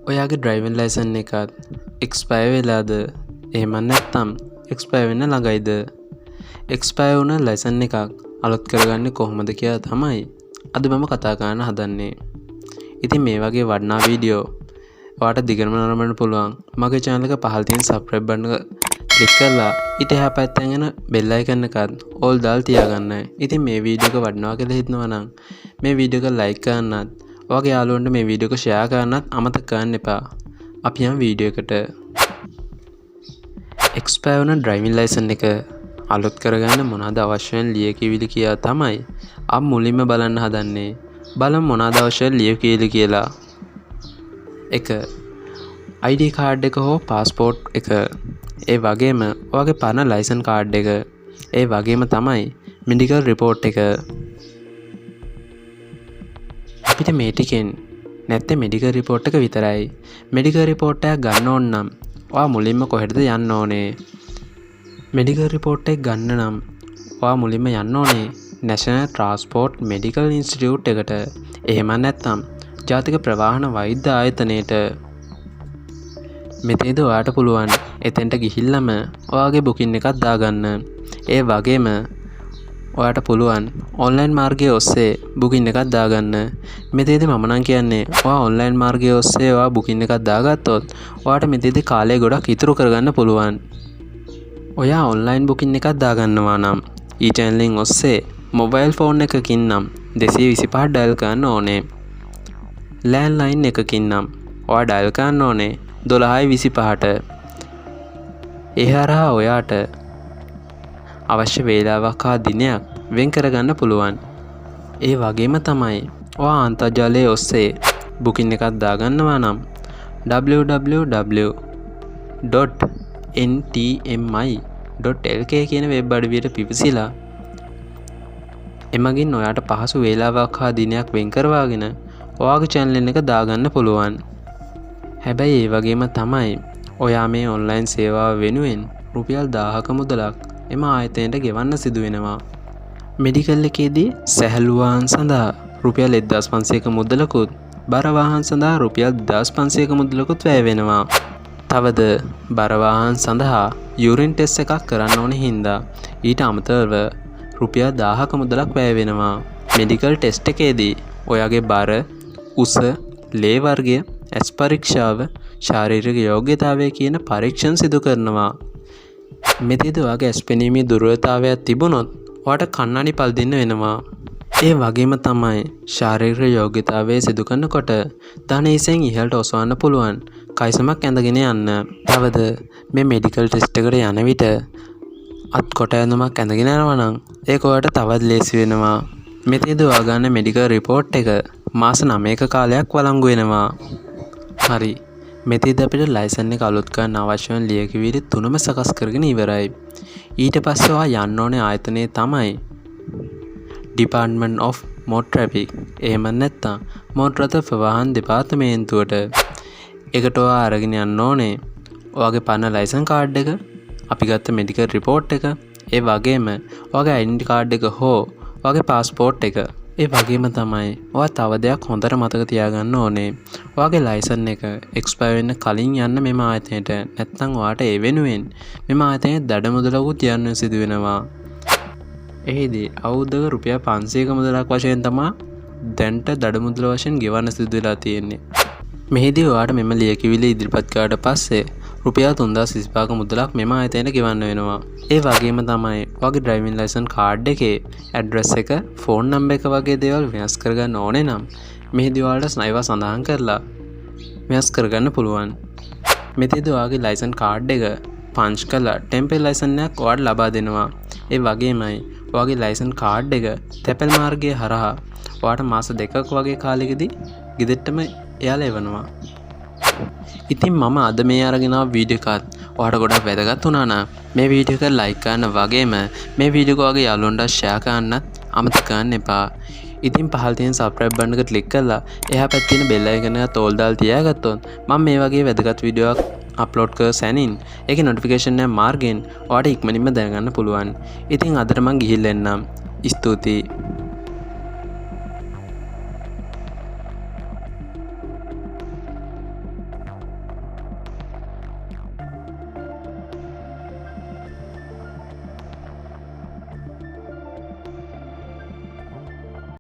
ඔයාගේ driving licence එකත් expire වෙලාද? එහෙම නැත්නම් එක්ස්පයර් වෙන්න ළඟයිද? එක්ස්පයර් වුණ ලයිසන් එකක් අලුත් කරගන්නේ කොහොමද කියලා තමයි අද මම කතා කරන්න හදන්නේ. ඉතින් මේ වගේ වටිනා වීඩියෝ ඔයාට දිගටම නරඹන්න පුළුවන්. මගේ channel එක පහළ තියෙන subscribe button එක click කරලා ඊට එහා පැත්තෙන් එන bell icon එකත් all දාලා තියාගන්න. ඉතින් මේ වීඩියෝ එක වටිනවා කියලා හිතනවා නම් මේ වීඩියෝ එක like කරන්නත් ඔයාගේ යාළුවන්ට මේ වීඩියෝ එක share කරන්නත් අමතක කරන්න එපා. අපි යමු වීඩියෝ එකට. expire වුණ driving license එක අලුත් කරගන්න මොනවද අවශ්‍ය වෙන ලියකියවිලි කියලා තමයි අපි මුලින්ම බලන්න හදන්නේ. බලමු මොනවද අවශ්‍ය ලියකියවිලි කියලා. 1. ID card එක හෝ passport එක. ඒ වගේම ඔයාගේ පරණ license card එක. ඒ වගේම තමයි medical report එක. අපිට මේ ටිකෙන් නැත්තේ medical report එක විතරයි. medical report එක ගන්න ඕන නම් ඔයා මුලින්ම කොහෙටද යන්න ඕනේ? medical report එක ගන්න නම් ඔයා මුලින්ම යන්න ඕනේ National Transport Medical Institute එකට. එහෙම නැත්නම් ජාතික ප්‍රවාහන වෛද්‍ය ආයතනයට. මෙතනදී ඔයාට පුළුවන් එතෙන්ට ගිහිල්ලාම ඔයාගේ බුකින් එකක් දාගන්න. ඒ වගේම ඔයාට පුළුවන් ඔන්ලයින් මාර්ගයේ ඔස්සේ බුකින් එකක් දාගන්න. මෙතනදී මම නම් කියන්නේ ඔයා ඔන්ලයින් මාර්ගයේ ඔස්සේ ඔයා බුකින් එකක් දාගත්තොත් ඔයාට මෙතනදී කාලය ගොඩක් ඉතුරු කරගන්න පුළුවන්. ඔයා ඔන්ලයින් බුකින් එකක් දාගන්නවා නම් e-channeling ඔස්සේ මොබයිල් ෆෝන් එකකින් නම් 225 ඩයල් කරන්න ඕනේ. ලෑන්ඩ්ලයින් එකකින් නම් ඔයා ඩයල් කරන්න ඕනේ 1225ට. ඒ හරහා ඔයාට අවශ්‍ය වේලාවක් හා දිනයක් වෙන් කරගන්න පුළුවන්. ඒ වගේම තමයි ඔයා අන්තර්ජාලයේ ඔස්සේ බුකින් එකක් දාගන්නවා නම් www.ntmi.lk කියන වෙබ් අඩවියට පිවිසිලා එමගින් ඔයාට පහසු වේලාවක් හා දිනයක් වෙන් කරවාගෙන ඔයාගේ channel එක දාගන්න පුළුවන්. හැබැයි ඒ වගේම තමයි ඔයා මේ ඔන්ලයින් සේවාව වෙනුවෙන් රුපියල් 1000ක මුදලක් එම ආයතනයට ගෙවන්න සිදු වෙනවා. මෙඩිකල් එකේදී සැහැල්ලු වාහන සඳහා රුපියල් 1500ක මුදලකුත්, බර වාහන සඳහා රුපියල් 2500ක මුදලකුත් වැය වෙනවා. තවද බර වාහන සඳහා යුරින් ටෙස්ට් එකක් කරන්න ඕන හින්දා ඊට අමතරව රුපියල් 1000ක මුදලක් වැය වෙනවා. මෙඩිකල් ටෙස්ට් එකේදී ඔයාගේ බර, උස, ලේ වර්ගය, ඇස් පරීක්ෂාව, ශාරීරික යෝග්‍යතාවය කියන පරීක්ෂණ සිදු කරනවා. මෙතෙදි ඔයාගේ ඇස් පෙනීමේ දුර්වලතාවයක් තිබුණොත් ඔයාට කණ්ණාඩි පළ දෙන්න වෙනවා. ඒ වගේම තමයි ශාරීරික යෝග්‍යතාවය සිදු කරනකොට ධනේසෙන් ඉහළට ඔසවන්න පුළුවන් කයිසමක් ඇඳගෙන යන්න. තවද මේ මෙඩිකල් ටෙස්ට් එකට යන විට අත් කොට ඇඳුමක් ඇඳගෙන යනවා නම් ඒක ඔයාට තවත් ලේසි වෙනවා. මෙතෙදි ඔයා ගන්න මෙඩිකල් රිපෝට් එක මාස 9ක කාලයක් වළංගු වෙනවා. හරි. මෙතෙදි අපිට ලයිසන් එක අලුත් කරන්න අවශ්‍ය වෙන ලියකියවිලි තුනම සකස් කරගෙන ඉවරයි. ඊට පස්සේ ඔයා යන්න ඕනේ ආයතනයේ තමයි Department of Motor Traffic. එහෙම නැත්නම් මෝටර රථ ප්‍රවාහන දෙපාර්තමේන්තුවට. ඒකට ඔයා අරගෙන යන්න ඕනේ ඔයාගේ පරණ ලයිසන් කාඩ් එක, අපි ගත්ත මෙඩිකල් රිපෝට් එක, ඒ වගේම ඔයාගේ ඩෙන්ටි කාඩ් එක හෝ ඔයාගේ පාස්පෝර්ට් එක. ඒ වගේම තමයි ඔයා තව දෙයක් හොඳට මතක තියාගන්න ඕනේ. ඔයාගේ ලයිසන් එක එක්ස්පයර් වෙන්න කලින් යන්න මෙම ආයතනයට. නැත්නම් ඔයාට ඒ වෙනුවෙන් මෙම ආයතනයේ දඩ මුදලකුත් යන්න සිදු වෙනවා. එහිදී අවුරුද්දක රුපියල් 500ක මුදලක් වශයෙන් තමයි දැන්ට දඩ මුදල වශයෙන් ගෙවන්න සිදු වෙලා තියෙන්නේ. මෙහිදී ඔයාට මෙම ලියකියවිලි ඉදිරිපත් කරාට පස්සේ රුපියල් 3025ක මුදලක් මෙම ආයතනයට ගෙවන්න වෙනවා. ඒ වගේම තමයි ඔයාගේ ඩ්‍රයිවිං ලයිසන් කාඩ් එකේ ඇඩ්‍රස් එක, ෆෝන් නම්බර් එක වගේ දේවල් වෙනස් කරගන්න ඕනේ නම් මෙහිදී ඔයාලට ඒවා සඳහන් කරලා වෙනස් කරගන්න පුළුවන්. මෙතෙදි ඔයාගේ ලයිසන් කාඩ් එක පංච් කරලා ටෙම්පරරි ලයිසන් එකක් ඔයාලට ලබා දෙනවා. ඒ වගේමයි ඔයාගේ ලයිසන් කාඩ් එක තැපැල් මාර්ගයේ හරහා ඔයාට මාස 2ක වගේ කාලෙකදී ගෙදරටම එයාලා එවනවා. ඉතින් මම අද මේ අරගෙන ආව වීඩියෝ එකත් ඔයාට ගොඩක් වැදගත් වුණා නම් මේ වීඩියෝ එක ලයික් කරන්න වගේම මේ වීඩියෝ එක ඔයාගේ යාළුවන්ට ෂෙයා කරන්නත් අමතක කරන්න එපා. ඉතින් පහළ තියෙන subscribe button එක click කරලා එහා පැත්තේ තියෙන bell icon එක තෝල් දාලා තියාගත්තොත් මම මේ වගේ වැදගත් වීඩියෝ එකක් අප්ලෝඩ් කර සැනින් ඒකේ notification එක මාර්ගෙන් ඔයාට ඉක්මනින්ම දැනගන්න පුළුවන්. ඉතින් අදට මං ගිහිල්ලා එන්නම්. ස්තුතියි.